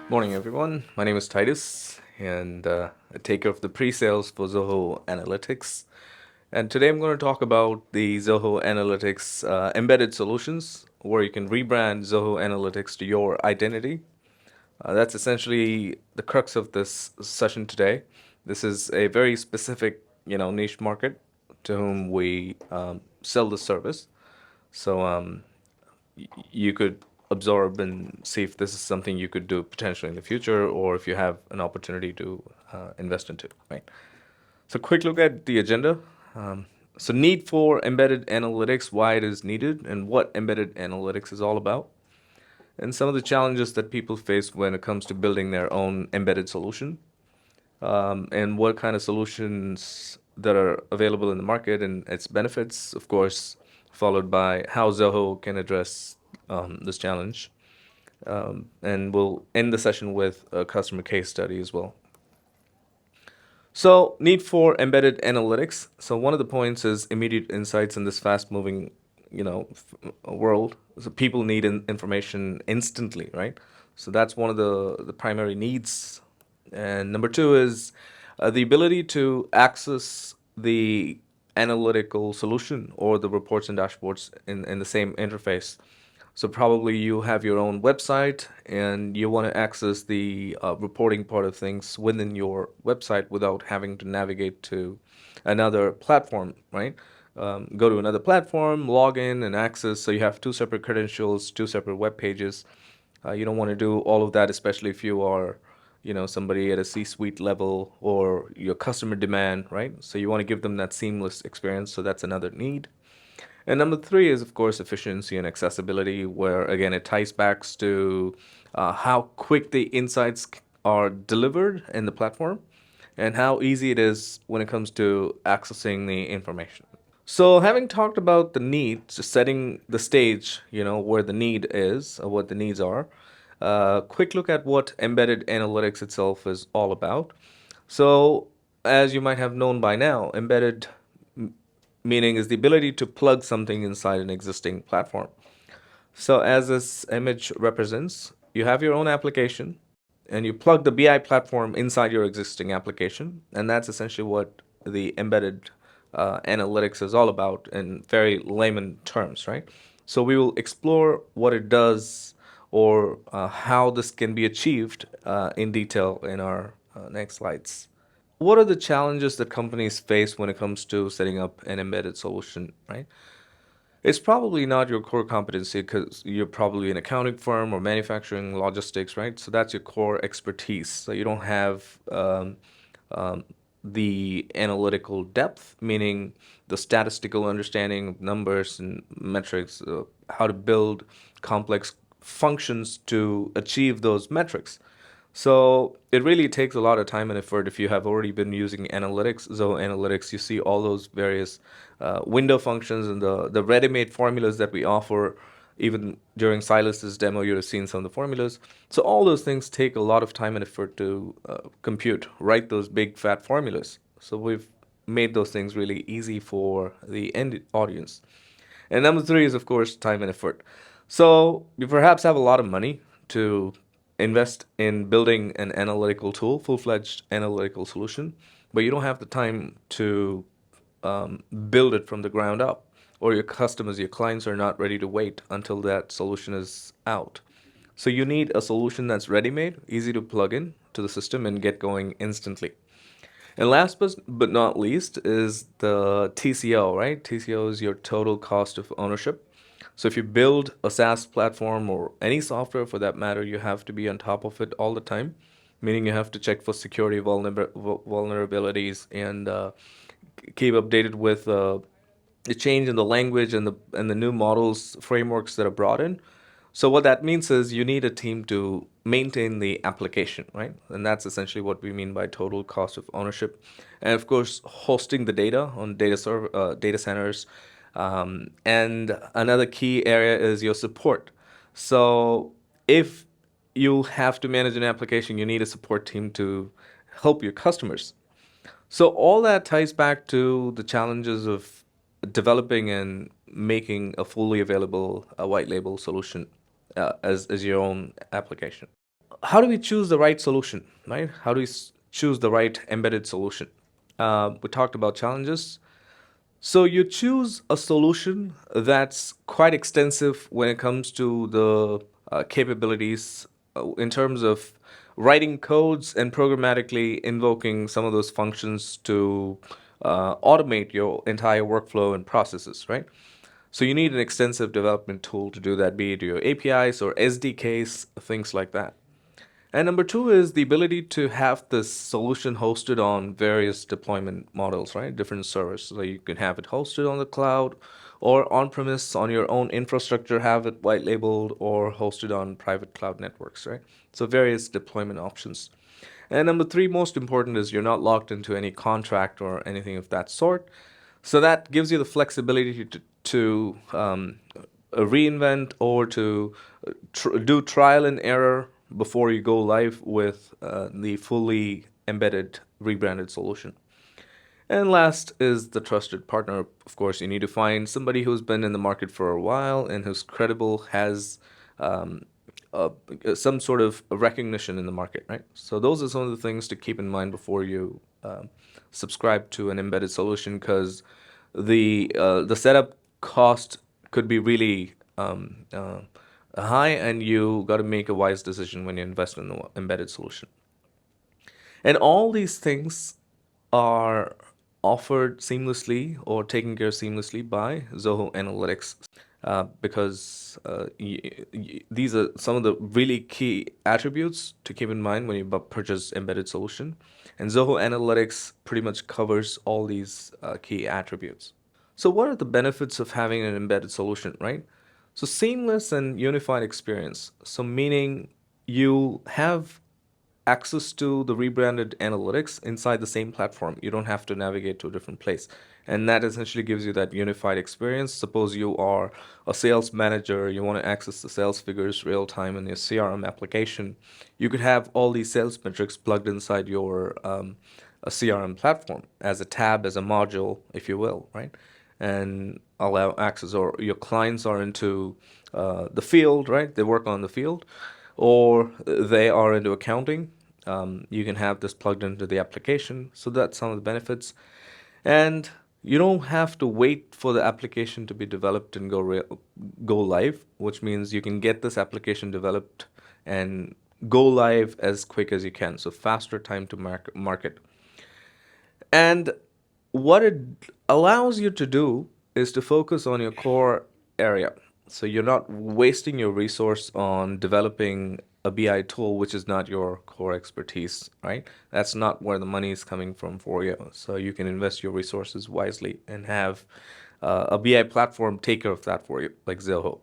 Morning, everyone. My name is Titus, and I take care of the pre-sales for Zoho Analytics. And today I'm going to talk about the Zoho Analytics embedded solutions, where you can rebrand Zoho Analytics to your identity. That's essentially the crux of this session today. This is a very specific, niche market to whom we sell the service. So you could absorb and see if this is something you could do potentially in the future, or if you have an opportunity to invest into, right? So quick look at the agenda. So need for embedded analytics, why it is needed, and what embedded analytics is all about, and some of the challenges that people face when it comes to building their own embedded solution, and what kind of solutions that are available in the market and its benefits, of course, followed by how Zoho can address this challenge. And we'll end the session with a customer case study as well. So, need for embedded analytics. So, one of the points is immediate insights in this fast-moving, world. So, people need information instantly, right? So, that's one of the primary needs. And number two is the ability to access the analytical solution or the reports and dashboards in the same interface. So probably you have your own website and you want to access the reporting part of things within your website without having to navigate to another platform, right? Go to another platform, log in and access. So you have two separate credentials, two separate web pages. You don't want to do all of that, especially if you are, somebody at a C-suite level or your customer demand, right? So you want to give them that seamless experience. So that's another need. And number three is, of course, efficiency and accessibility, where again it ties back to how quick the insights are delivered in the platform and how easy it is when it comes to accessing the information. So, having talked about the need, just setting the stage, where the need is, or what the needs are, quick look at what embedded analytics itself is all about. So, as you might have known by now, embedded meaning is the ability to plug something inside an existing platform. So, as this image represents, you have your own application and you plug the BI platform inside your existing application, and that's essentially what the embedded analytics is all about in very layman terms, right? So, we will explore what it does or how this can be achieved in detail in our next slides. What are the challenges that companies face when it comes to setting up an embedded solution, right? It's probably not your core competency because you're probably an accounting firm or manufacturing logistics, right? So that's your core expertise. So you don't have um, the analytical depth, meaning the statistical understanding of numbers and metrics, how to build complex functions to achieve those metrics. So it really takes a lot of time and effort if you have already been using analytics, Zoho Analytics. You see all those various window functions and the ready-made formulas that we offer. Even during Silas's demo, you'd have seen some of the formulas. So all those things take a lot of time and effort to compute, write those big fat formulas. So we've made those things really easy for the end audience. And number three is, of course, time and effort. So you perhaps have a lot of money to invest in building an analytical tool, full-fledged analytical solution, but you don't have the time to build it from the ground up, or your customers, your clients are not ready to wait until that solution is out. So you need a solution that's ready-made, easy to plug in to the system and get going instantly. And last but not least is the TCO, right? TCO is your total cost of ownership. So if you build a SaaS platform or any software for that matter, you have to be on top of it all the time, meaning you have to check for security vulnerabilities and keep updated with the change in the language and the new models frameworks that are brought in. So what that means is you need a team to maintain the application, right? And that's essentially what we mean by total cost of ownership. And of course, hosting the data on data centers. And another key area is your support. So if you have to manage an application, you need a support team to help your customers. So all that ties back to the challenges of developing and making a fully available white label solution as your own application. how do we choose the right solution, right? How do we choose the right embedded solution? We talked about challenges. So you choose a solution that's quite extensive when it comes to the capabilities in terms of writing codes and programmatically invoking some of those functions to automate your entire workflow and processes, right? So you need an extensive development tool to do that, be it your APIs or SDKs, things like that. And number two is the ability to have this solution hosted on various deployment models, right? Different servers. So you can have it hosted on the cloud or on premise on your own infrastructure, have it white labeled or hosted on private cloud networks, right? So various deployment options. And number three, most important, is you're not locked into any contract or anything of that sort. So that gives you the flexibility to reinvent or to do trial and error before you go live with the fully embedded rebranded solution. And last is the trusted partner. Of course, you need to find somebody who's been in the market for a while and who's credible, has um, uh, some sort of recognition in the market, right? So those are some of the things to keep in mind before you subscribe to an embedded solution, because the setup cost could be really high, and you got to make a wise decision when you invest in the embedded solution. And all these things are offered seamlessly or taken care of seamlessly by Zoho Analytics, because these are some of the really key attributes to keep in mind when you purchase embedded solution. And Zoho Analytics pretty much covers all these key attributes. So what are the benefits of having an embedded solution, right? So seamless and unified experience. So meaning you have access to the rebranded analytics inside the same platform. You don't have to navigate to a different place. And that essentially gives you that unified experience. Suppose you are a sales manager, you want to access the sales figures real time in your CRM application. You could have all these sales metrics plugged inside your a CRM platform as a tab, as a module, if you will, right? And allow access, or your clients are into the field, right? They work on the field, or they are into accounting. You can have this plugged into the application. So that's some of the benefits. And you don't have to wait for the application to be developed and go live, which means you can get this application developed and go live as quick as you can. So faster time to market. And what it allows you to do is to focus on your core area. So you're not wasting your resource on developing a BI tool, which is not your core expertise, right? That's not where the money is coming from for you. So you can invest your resources wisely and have a BI platform take care of that for you, like Zoho.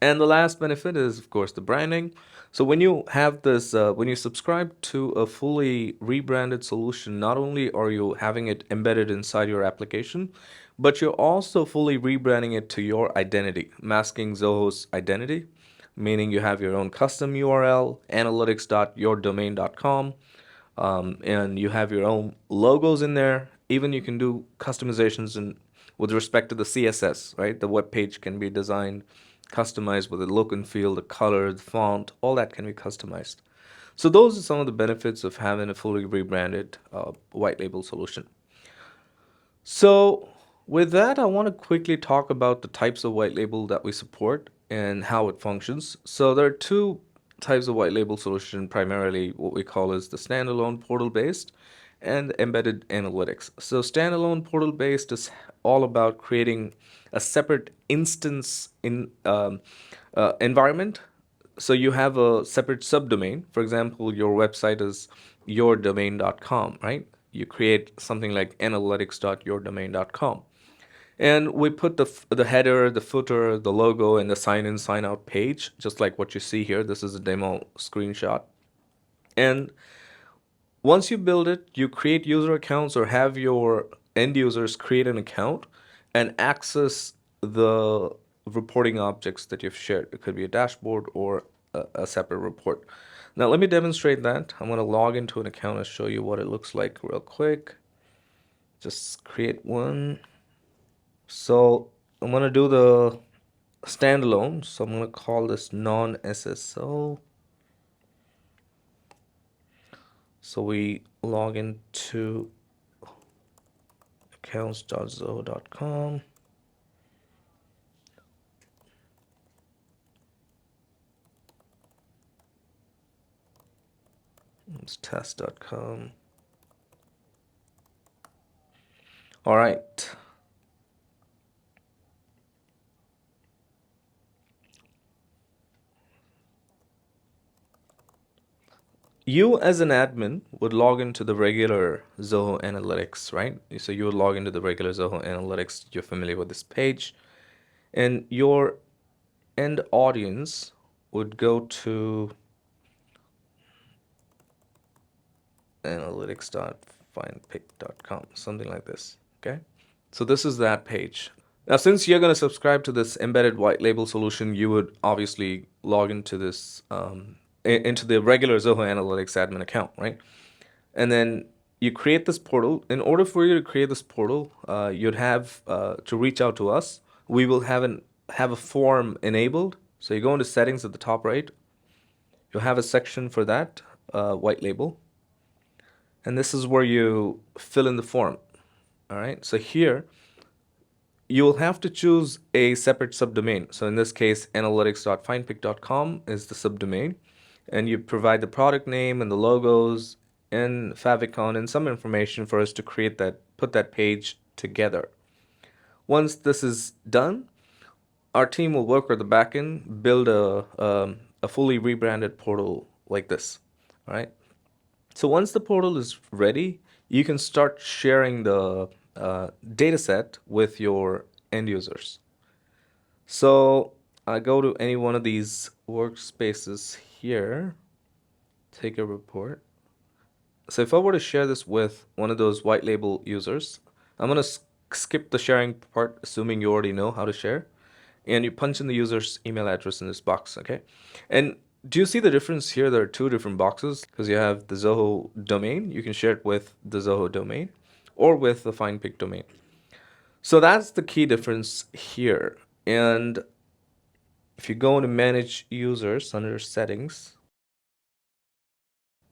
And the last benefit is, of course, the branding. So when you have this, when you subscribe to a fully rebranded solution, not only are you having it embedded inside your application, but you're also fully rebranding it to your identity, masking Zoho's identity, meaning you have your own custom URL, analytics.yourdomain.com, and you have your own logos in there. Even you can do customizations with respect to the CSS, right? The web page can be designed, customized with the look and feel, the color, the font, all that can be customized. So those are some of the benefits of having a fully rebranded white label solution. So with that, I want to quickly talk about the types of white label that we support and how it functions. So there are two types of white label solution, primarily what we call is the standalone portal based and embedded analytics. So standalone portal based is all about creating a separate instance in environment. So you have a separate subdomain. For example, your website is yourdomain.com, right? You create something like analytics.yourdomain.com. And we put the header, the footer, the logo, and the sign in, sign out page, just like what you see here. This is a demo screenshot. And once you build it, you create user accounts or have your end users create an account and access the reporting objects that you've shared. It could be a dashboard or a separate report. Now, let me demonstrate that. I'm going to log into an account and show you what it looks like real quick. Just create one. So I'm going to do the standalone. So I'm going to call this non-SSO. So we log into accounts.zoho.com. It's test.com. All right. You as an admin would log into the regular Zoho Analytics, right? So you would log into the regular Zoho Analytics. You're familiar with this page. And your end audience would go to analytics.findpick.com, something like this. Okay. So this is that page. Now, since you're going to subscribe to this embedded white label solution, you would obviously log into this into the regular Zoho Analytics admin account, right? And then you create this portal. In order for you to create this portal, you'd have to reach out to us. We will have a form enabled. So you go into settings at the top right. You'll have a section for that white label, and this is where you fill in the form. All right. So here you will have to choose a separate subdomain. So in this case, analytics.findpick.com is the subdomain, and you provide the product name and the logos and favicon and some information for us to create that, put that page together. Once this is done, our team will work with the backend, build a fully rebranded portal like this. All right. So once the portal is ready, you can start sharing the data set with your end users. So I go to any one of these workspaces here, take a report. So if I were to share this with one of those white label users, I'm going to skip the sharing part, assuming you already know how to share. And you punch in the user's email address in this box, okay? And do you see the difference here? There are two different boxes because you have the Zoho domain. You can share it with the Zoho domain or with the FindPick domain. So that's the key difference here. And if you go into manage users under settings,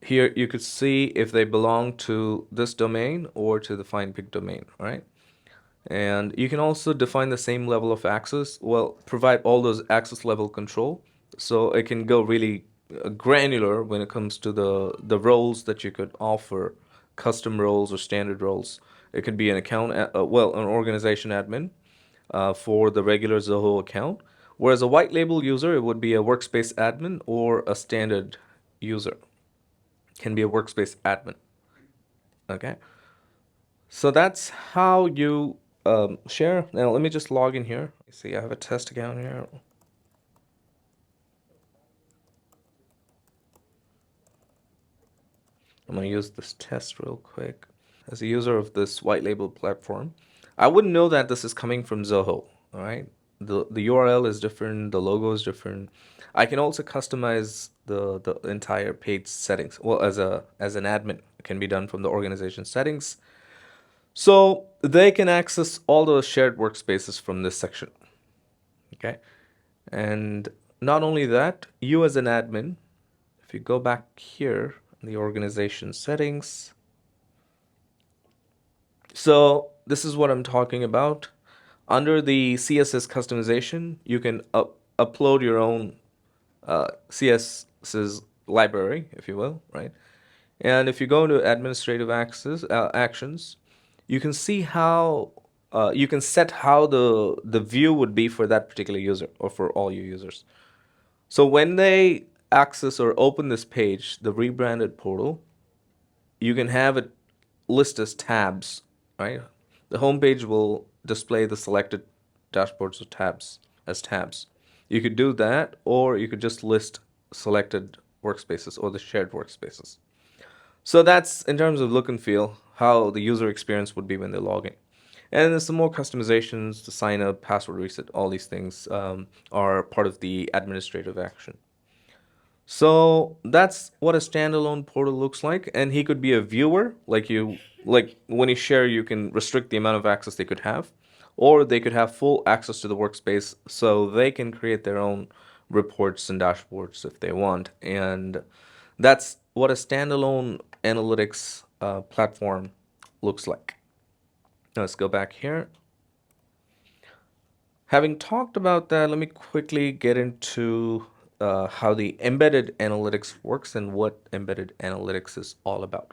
here you could see if they belong to this domain or to the FindPick domain, right? And you can also define the same level of access, well, provide all those access level control. So it can go really granular when it comes to the roles that you could offer, custom roles or standard roles. It could be an account, well, an organization admin for the regular Zoho account. Whereas a white label user, it would be a workspace admin or a standard user. Can be a workspace admin. Okay. So that's how you share. Now let me just log in here. See, I have a test account here. I'm gonna use this test real quick. As a user of this white label platform, I wouldn't know that this is coming from Zoho. All right, the URL is different, the logo is different. I can also customize the entire page settings. Well, as an admin, it can be done from the organization settings. So they can access all the shared workspaces from this section. Okay. And not only that, you as an admin, if you go back here in the organization settings, so this is what I'm talking about. Under the CSS customization, you can upload your own CSS library, if you will, right? And if you go into administrative access actions, you can see how you can set how the view would be for that particular user or for all your users. So when they access or open this page, the rebranded portal, you can have it list as tabs, right? The home page will display the selected dashboards of tabs as tabs. You could do that, or you could just list selected workspaces or the shared workspaces. So that's in terms of look and feel, how the user experience would be when they log in. And there's some more customizations to sign up, password reset, all these things are part of the administrative action. So that's what a standalone portal looks like. And he could be a viewer, like when you share, you can restrict the amount of access they could have, or they could have full access to the workspace so they can create their own reports and dashboards if they want. And that's what a standalone analytics platform looks like. Now let's go back here. Having talked about that, let me quickly get into how the embedded analytics works and what embedded analytics is all about.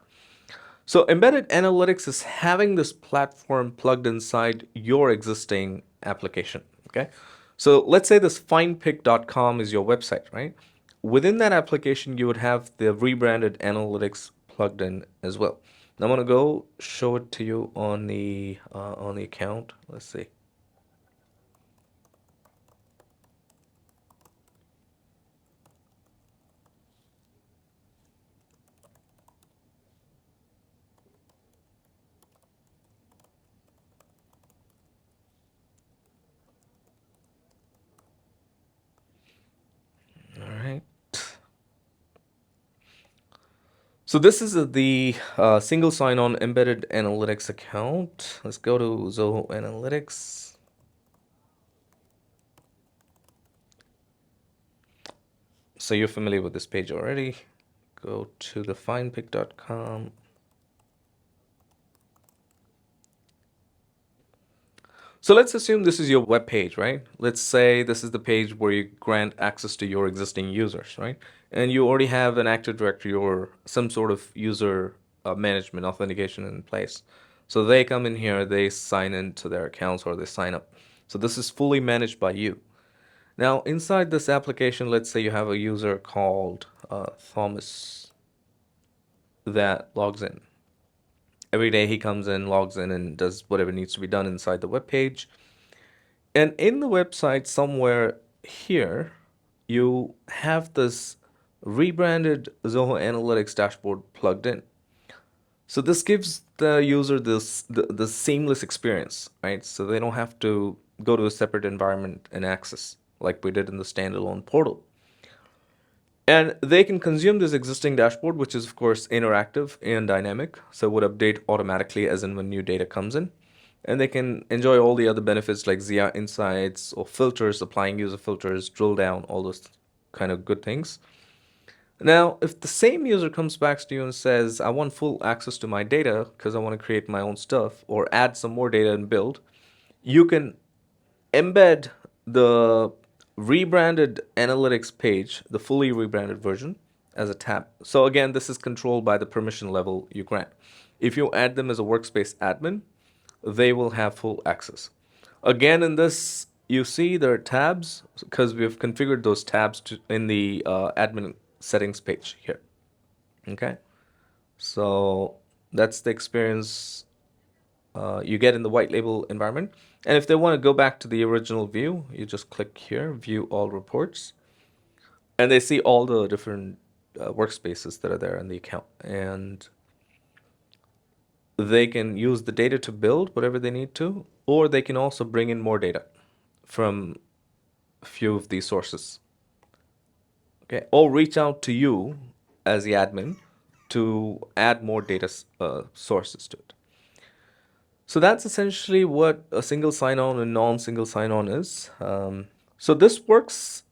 So, embedded analytics is having this platform plugged inside your existing application. Okay. So, let's say this findpick.com is your website, right? Within that application, you would have the rebranded analytics plugged in as well. Now, I'm going to go show it to you on the account. Let's see. All right. So this is the single sign-on embedded analytics account. Let's go to Zoho Analytics. So you're familiar with this page already. Go to the findpick.com. So let's assume this is your web page, right? Let's say this is the page where you grant access to your existing users, right? And you already have an Active Directory or some sort of user management authentication in place. So they come in here, they sign into their accounts or they sign up. So this is fully managed by you. Now, inside this application, let's say you have a user called Thomas that logs in. Every day he comes in, logs in, and does whatever needs to be done inside the web page. And in the website, somewhere here, you have this rebranded Zoho Analytics dashboard plugged in. So this gives the user the seamless experience, right? So they don't have to go to a separate environment and access like we did in the standalone portal. And they can consume this existing dashboard, which is of course interactive and dynamic, so it would update automatically as and when new data comes in. And they can enjoy all the other benefits like ZIA insights or filters, applying user filters, drill down, all those kind of good things. Now, if the same user comes back to you and says, I want full access to my data because I want to create my own stuff or add some more data and build, you can embed the rebranded analytics page, the fully rebranded version, as a tab. So again, this is controlled by the permission level you grant. If you add them as a workspace admin, they will have full access. Again, in this, you see there are tabs because we've configured those tabs in the admin settings page here. Okay, so that's the experience you get in the white label environment. And if they want to go back to the original view, you just click here, view all reports, and they see all the different workspaces that are there in the account. And they can use the data to build whatever they need to, or they can also bring in more data from a few of these sources. Okay, or reach out to you as the admin to add more data sources to it. So that's essentially what a single sign-on and non-single sign-on is. So this works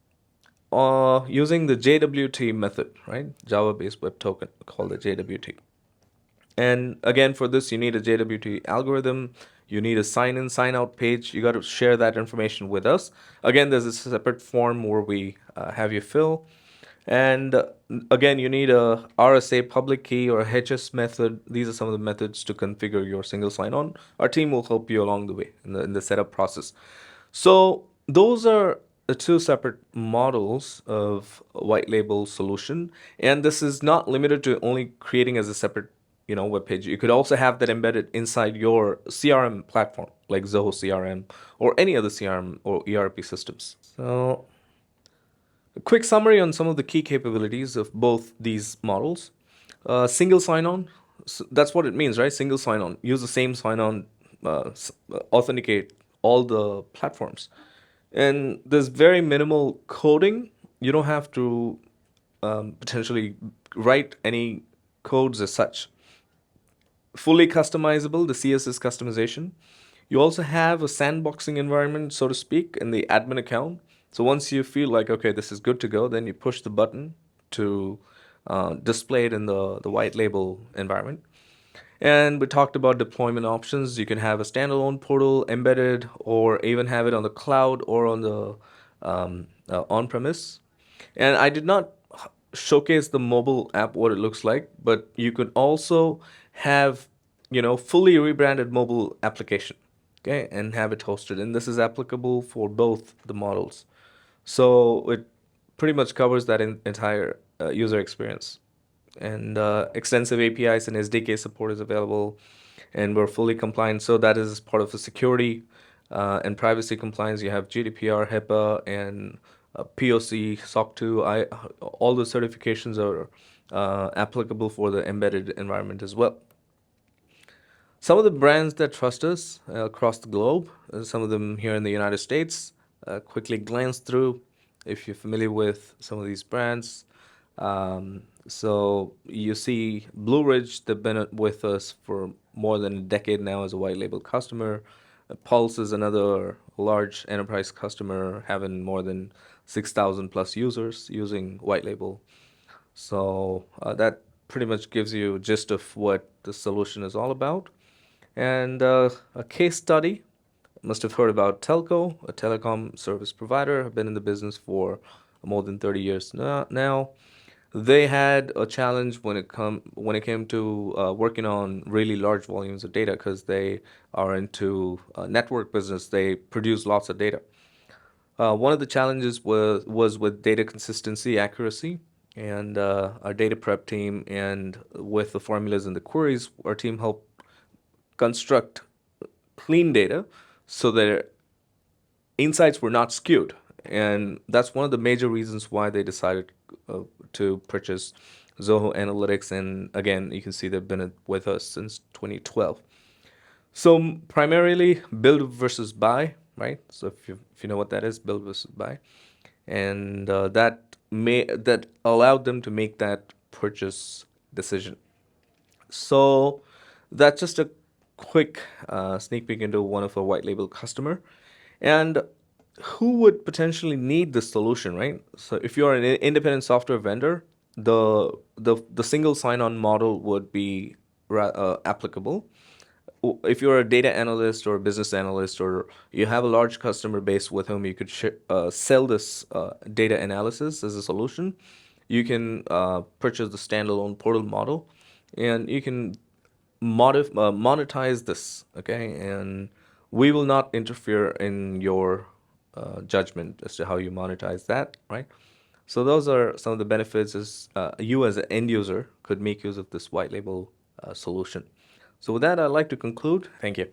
using the JWT method, right? Java-based web token called the JWT. And again, for this, you need a JWT algorithm. You need a sign-in, sign-out page. You got to share that information with us. Again, there's a separate form where we have you fill. And again, you need a RSA public key or a HS method. These are some of the methods to configure your single sign-on. Our team will help you along the way in the setup process. So those are the two separate models of a white label solution. And this is not limited to only creating as a separate web page. You could also have that embedded inside your CRM platform, like Zoho CRM or any other CRM or ERP systems. So a quick summary on some of the key capabilities of both these models. Single sign-on, so that's what it means, right? Single sign-on. Use the same sign-on, authenticate all the platforms. And there's very minimal coding. You don't have to potentially write any codes as such. Fully customizable, the CSS customization. You also have a sandboxing environment, so to speak, in the admin account. So once you feel like, okay, this is good to go, then you push the button to displayed in the white label environment. And we talked about deployment options. You can have a standalone portal embedded, or even have it on the cloud or on the on-premise. And I did not showcase the mobile app what it looks like, but you could also have, fully rebranded mobile application, okay, and have it hosted. And this is applicable for both the models. So it pretty much covers that entire user experience. And extensive APIs and SDK support is available, and we're fully compliant. So that is part of the security and privacy compliance. You have GDPR, HIPAA, and POC, SOC 2. All the certifications are applicable for the embedded environment as well. Some of the brands that trust us across the globe, some of them here in the United States, quickly glance through if you're familiar with some of these brands. So you see Blue Ridge, they've been with us for more than a decade now as a white label customer. Pulse is another large enterprise customer, having more than 6,000 plus users using white label. So that pretty much gives you a gist of what the solution is all about. And a case study, must have heard about Telco, a telecom service provider. I've been in the business for more than 30 years now. They had a challenge when it came to working on really large volumes of data, because they are into network business. They produce lots of data. One of the challenges was with data consistency, accuracy, and our data prep team, and with the formulas and the queries, our team helped construct clean data so their insights were not skewed. And that's one of the major reasons why they decided to purchase Zoho Analytics. And again, you can see they've been with us since 2012. So primarily build versus buy, right? So if you know what that is, build versus buy, and that allowed them to make that purchase decision. So that's just a quick sneak peek into one of our white label customer. And who would potentially need this solution, right? So if you're an independent software vendor, the single sign-on model would be applicable. If you're a data analyst or a business analyst, or you have a large customer base with whom you could sell this data analysis as a solution, you can purchase the standalone portal model, and you can monetize this, okay? And we will not interfere in your judgment as to how you monetize that, right? So those are some of the benefits as you as an end user could make use of this white label solution. So with that, I'd like to conclude. Thank you.